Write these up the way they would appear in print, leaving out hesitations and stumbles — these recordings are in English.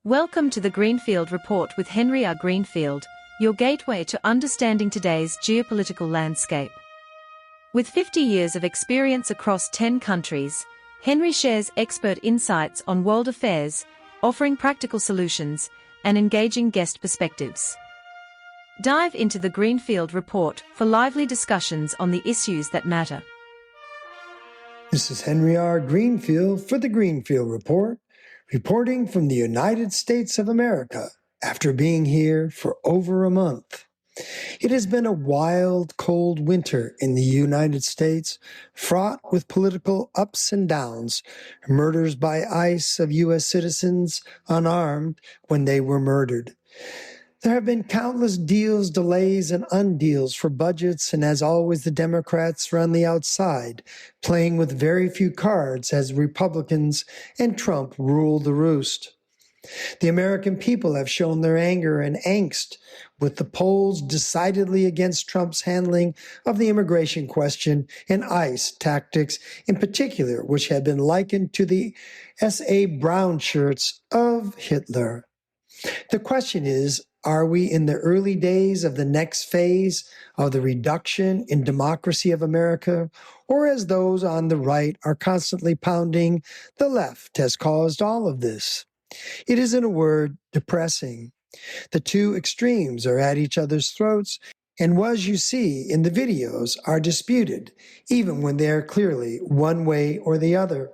Welcome to the Greenfield Report with Henry R. Greenfield, your gateway to understanding today's geopolitical landscape. With 50 years of experience across 10 countries, Henry shares expert insights on world affairs, offering practical solutions and engaging guest perspectives. Dive into the Greenfield Report for lively discussions on the issues that matter. This is Henry R. Greenfield for the Greenfield Report, reporting from the United States of America after being here for over a month. It has been a wild, cold winter in the United States, fraught with political ups and downs, murders by ICE of U.S. citizens unarmed when they were murdered. There have been countless deals, delays, and undeals for budgets, and as always, the Democrats are on the outside, playing with very few cards as Republicans and Trump rule the roost. The American people have shown their anger and angst, with the polls decidedly against Trump's handling of the immigration question and ICE tactics in particular, which have been likened to the S.A. Brown shirts of Hitler. The question is, are we in the early days of the next phase of the reduction in democracy of America, or as those on the right are constantly pounding, the left has caused all of this? It is, in a word, depressing. The two extremes are at each other's throats, and as you see in the videos, are disputed, even when they are clearly one way or the other.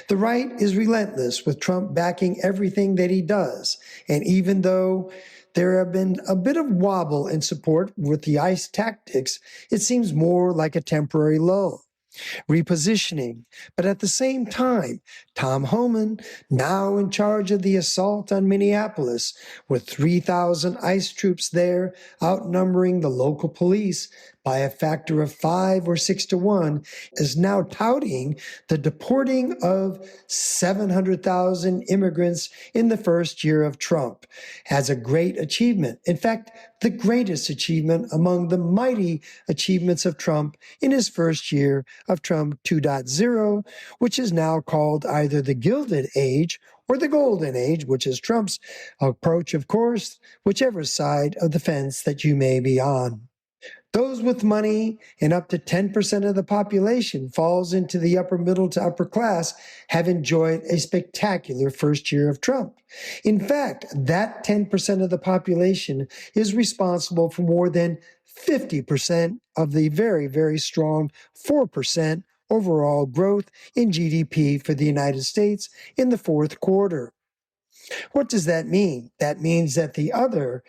The right is relentless, with Trump backing everything that he does, and even though there have been a bit of wobble in support with the ICE tactics, it seems more like a temporary lull, repositioning. But at the same time, Tom Homan, now in charge of the assault on Minneapolis, with 3,000 ICE troops there, outnumbering the local police by a factor of 5 or 6 to 1, is now touting the deporting of 700,000 immigrants in the first year of Trump as a great achievement. In fact, the greatest achievement among the mighty achievements of Trump in his first year of Trump 2.0, which is now called either the Gilded Age or the Golden Age, which is Trump's approach, of course, whichever side of the fence that you may be on. Those with money and up to 10% of the population falls into the upper middle to upper class have enjoyed a spectacular first year of Trump. In fact, that 10% of the population is responsible for more than 50% of the very, very strong 4% overall growth in GDP for the United States in the fourth quarter. What does that mean? That means that the other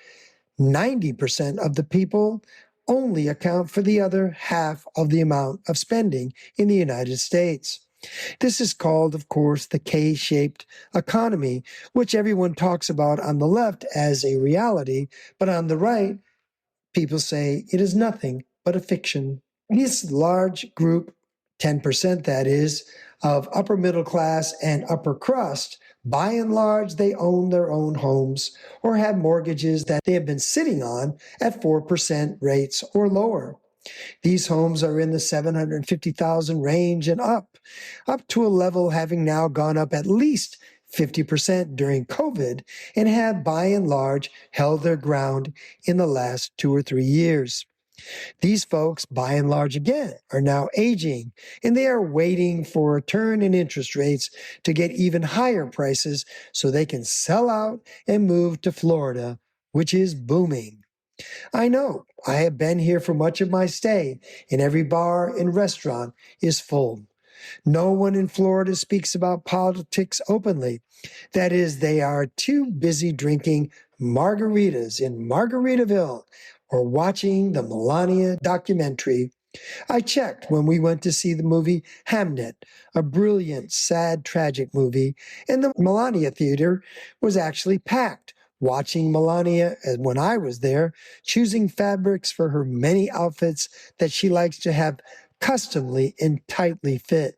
90% of the people only account for the other half of the amount of spending in the United States. This is called, of course, the K-shaped economy, which everyone talks about on the left as a reality, but on the right, people say it is nothing but a fiction. This large group, 10% that is, of upper middle class and upper crust, by and large, they own their own homes or have mortgages that they have been sitting on at 4% rates or lower. These homes are in the 750,000 range and up to a level having now gone up at least 50% during COVID and have by and large held their ground in the last 2 or 3 years. These folks, by and large again, are now aging, and they are waiting for a turn in interest rates to get even higher prices so they can sell out and move to Florida, which is booming. I know, I have been here for much of my stay, and every bar and restaurant is full. No one in Florida speaks about politics openly. That is, they are too busy drinking margaritas in Margaritaville or watching the Melania documentary. I checked when we went to see the movie Hamnet, a brilliant, sad, tragic movie, and the Melania Theater was actually packed, watching Melania, when I was there, choosing fabrics for her many outfits that she likes to have customly and tightly fit.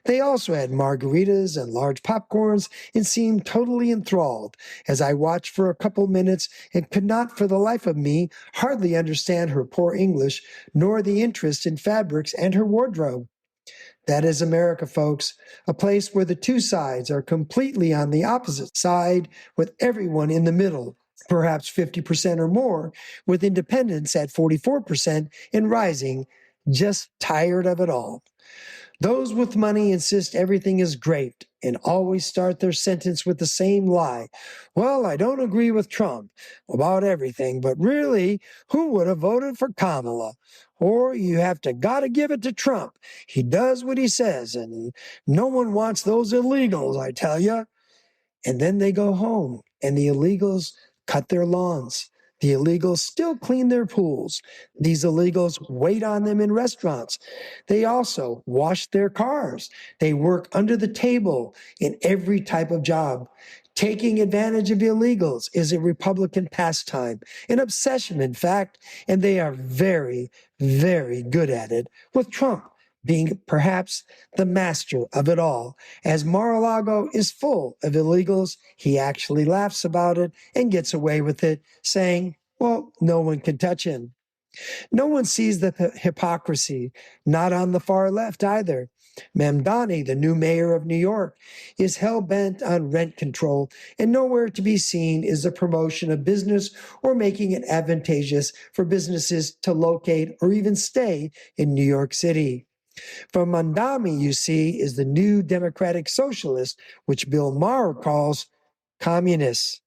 They also had margaritas and large popcorns and seemed totally enthralled as I watched for a couple minutes and could not for the life of me hardly understand her poor English nor the interest in fabrics and her wardrobe. That is America, folks, a place where the two sides are completely on the opposite side, with everyone in the middle, perhaps 50% or more, with independents at 44% and rising, just tired of it all. Those with money insist everything is great and always start their sentence with the same lie. Well, I don't agree with Trump about everything, but really, who would have voted for Kamala? Or you have to gotta give it to Trump. He does what he says, and no one wants those illegals, I tell you. And then they go home, and the illegals cut their lawns. The illegals still clean their pools. These illegals wait on them in restaurants. They also wash their cars. They work under the table in every type of job. Taking advantage of illegals is a Republican pastime, an obsession, in fact, and they are very, very good at it, with Trump being perhaps the master of it all. As Mar-a-Lago is full of illegals, he actually laughs about it and gets away with it, saying, well, no one can touch him. No one sees the hypocrisy, not on the far left either. Mamdani, the new mayor of New York, is hell-bent on rent control, and nowhere to be seen is the promotion of business or making it advantageous for businesses to locate or even stay in New York City. From Mamdani, you see, is the new democratic socialist, which Bill Maher calls communists.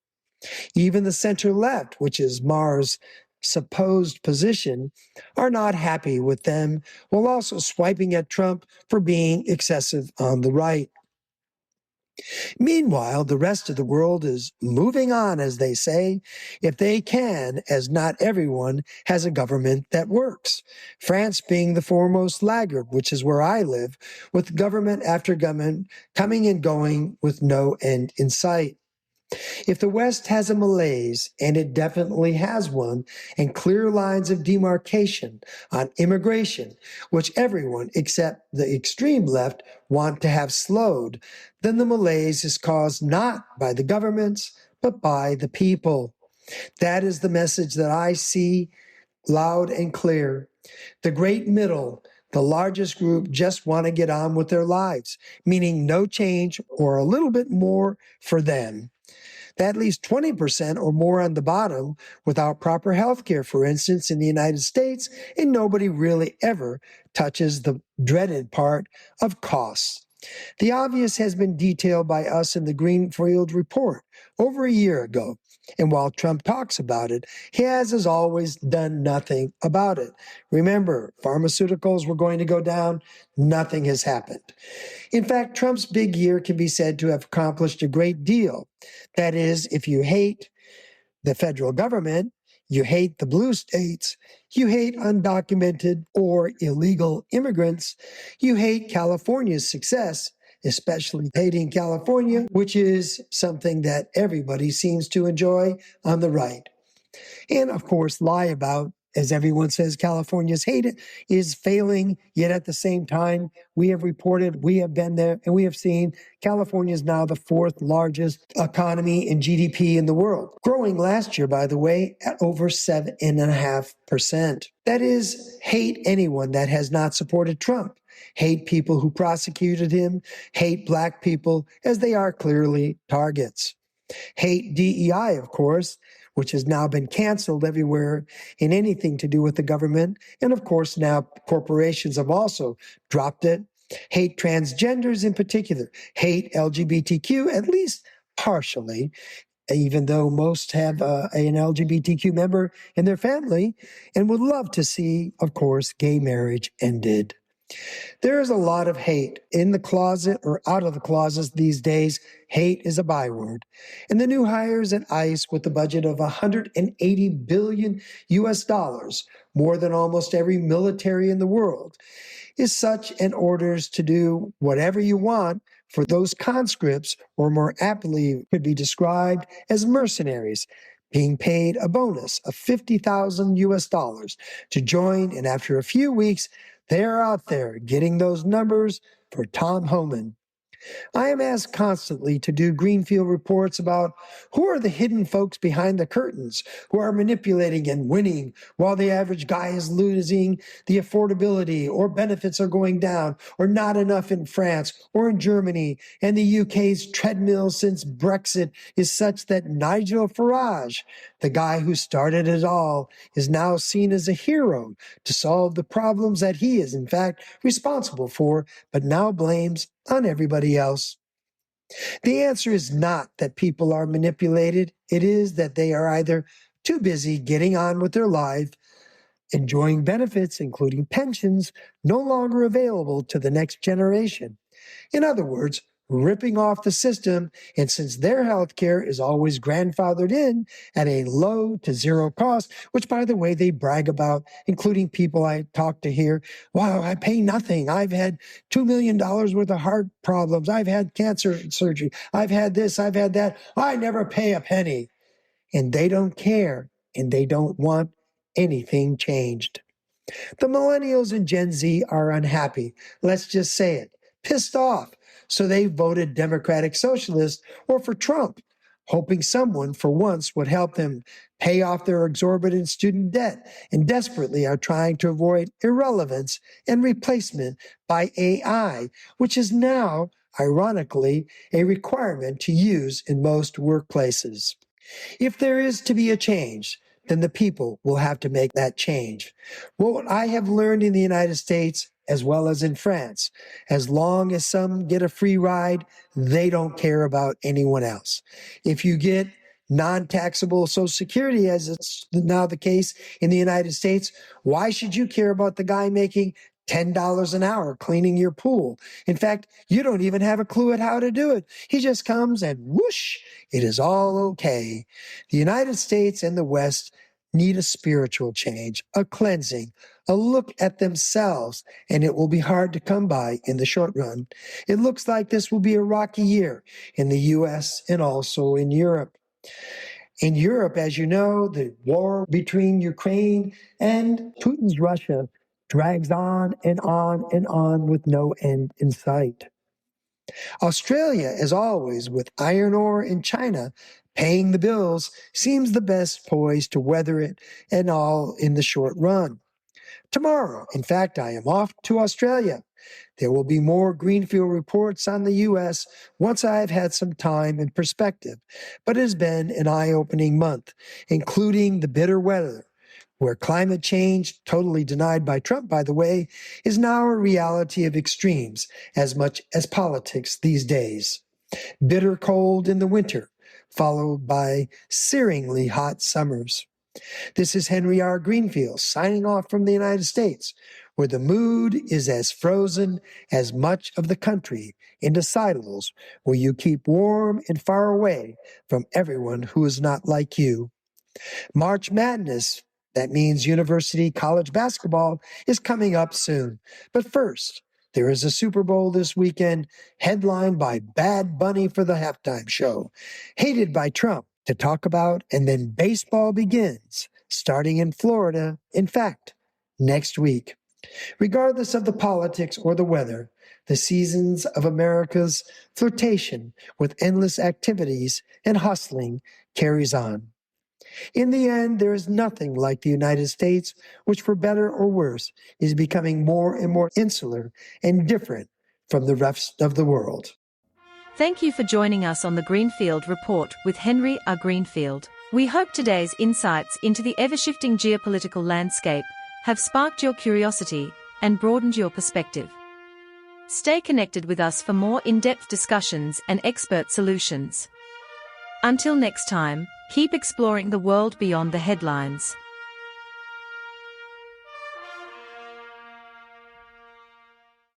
Even the center left, which is Maher's supposed position, are not happy with them, while also swiping at Trump for being excessive on the right. Meanwhile, the rest of the world is moving on, as they say, if they can, as not everyone has a government that works. France being the foremost laggard, which is where I live, with government after government coming and going with no end in sight. If the West has a malaise, and it definitely has one, and clear lines of demarcation on immigration, which everyone except the extreme left want to have slowed, then the malaise is caused not by the governments, but by the people. That is the message that I see loud and clear. The great middle, the largest group, just want to get on with their lives, meaning no change or a little bit more for them. That leaves 20% or more on the bottom without proper health care, for instance, in the United States, and nobody really ever touches the dreaded part of costs. The obvious has been detailed by us in the Greenfield report over a year ago. And while Trump talks about it, he has, as always, done nothing about it. Remember, pharmaceuticals were going to go down. Nothing has happened. In fact, Trump's big year can be said to have accomplished a great deal. That is, if you hate the federal government, you hate the blue states, you hate undocumented or illegal immigrants, you hate California's success, especially hating California, which is something that everybody seems to enjoy on the right. And of course, lie about, as everyone says, California's hated, is failing. Yet at the same time, we have reported, we have been there, and we have seen California is now the fourth largest economy in GDP in the world, growing last year, by the way, at over 7.5%. That is, hate anyone that has not supported Trump. Hate people who prosecuted him, hate black people, as they are clearly targets. Hate DEI, of course, which has now been canceled everywhere in anything to do with the government. And of course, now corporations have also dropped it. Hate transgenders in particular. Hate LGBTQ, at least partially, even though most have an LGBTQ member in their family, and would love to see, of course, gay marriage ended. There is a lot of hate in the closet or out of the closet these days. Hate is a byword. And the new hires at ICE with a budget of $180 billion US, more than almost every military in the world, is such an orders to do whatever you want for those conscripts, or more aptly could be described as mercenaries, being paid a bonus of $50,000 US to join, and after a few weeks, they're out there getting those numbers for Tom Homan. I am asked constantly to do Greenfield reports about who are the hidden folks behind the curtains who are manipulating and winning while the average guy is losing the affordability or benefits are going down or not enough in France or in Germany, and the UK's treadmill since Brexit is such that Nigel Farage, the guy who started it all, is now seen as a hero to solve the problems that he is in fact responsible for, but now blames on everybody else. The answer is not that people are manipulated. It is that they are either too busy getting on with their life, enjoying benefits, including pensions, no longer available to the next generation. In other words, ripping off the system, and since their health care is always grandfathered in at a low to zero cost, which, by the way, they brag about, including people I talk to here, wow, I pay nothing. I've had $2 million worth of heart problems. I've had cancer surgery. I've had this, I've had that. I never pay a penny. And they don't care, and they don't want anything changed. The millennials and Gen Z are unhappy. Let's just say it. Pissed off. So they voted Democratic Socialist or for Trump, hoping someone for once would help them pay off their exorbitant student debt, and desperately are trying to avoid irrelevance and replacement by AI, which is now, ironically, a requirement to use in most workplaces. If there is to be a change, then the people will have to make that change. What I have learned in the United States, as well as in France, as long as some get a free ride, they don't care about anyone else. If you get non-taxable Social Security, as it's now the case in the United States, why should you care about the guy making $10 an hour cleaning your pool? In fact, you don't even have a clue at how to do it. He just comes and whoosh, it is all okay. The United States and the West need a spiritual change, a cleansing, a look at themselves, and it will be hard to come by in the short run. It looks like this will be a rocky year in the U.S. and also in Europe. In Europe, as you know, the war between Ukraine and Putin's Russia drags on and on and on with no end in sight. Australia, as always, with iron ore in China paying the bills, seems the best poised to weather it and all in the short run. Tomorrow, in fact, I am off to Australia. There will be more Greenfield reports on the U.S. once I have had some time and perspective, but it has been an eye-opening month, including the bitter weather, where climate change, totally denied by Trump, by the way, is now a reality of extremes as much as politics these days. Bitter cold in the winter, followed by searingly hot summers. This is Henry R. Greenfield signing off from the United States, where the mood is as frozen as much of the country into silos where you keep warm and far away from everyone who is not like you. March Madness, that means university college basketball, is coming up soon. But first, there is a Super Bowl this weekend, headlined by Bad Bunny for the halftime show, hated by Trump to talk about, and then baseball begins, starting in Florida, in fact, next week. Regardless of the politics or the weather, the seasons of America's flirtation with endless activities and hustling carries on. In the end, there is nothing like the United States, which for better or worse is becoming more and more insular and different from the rest of the world. Thank you for joining us on the Greenfield Report with Henry R. Greenfield. We hope today's insights into the ever-shifting geopolitical landscape have sparked your curiosity and broadened your perspective. Stay connected with us for more in-depth discussions and expert solutions. Until next time, keep exploring the world beyond the headlines.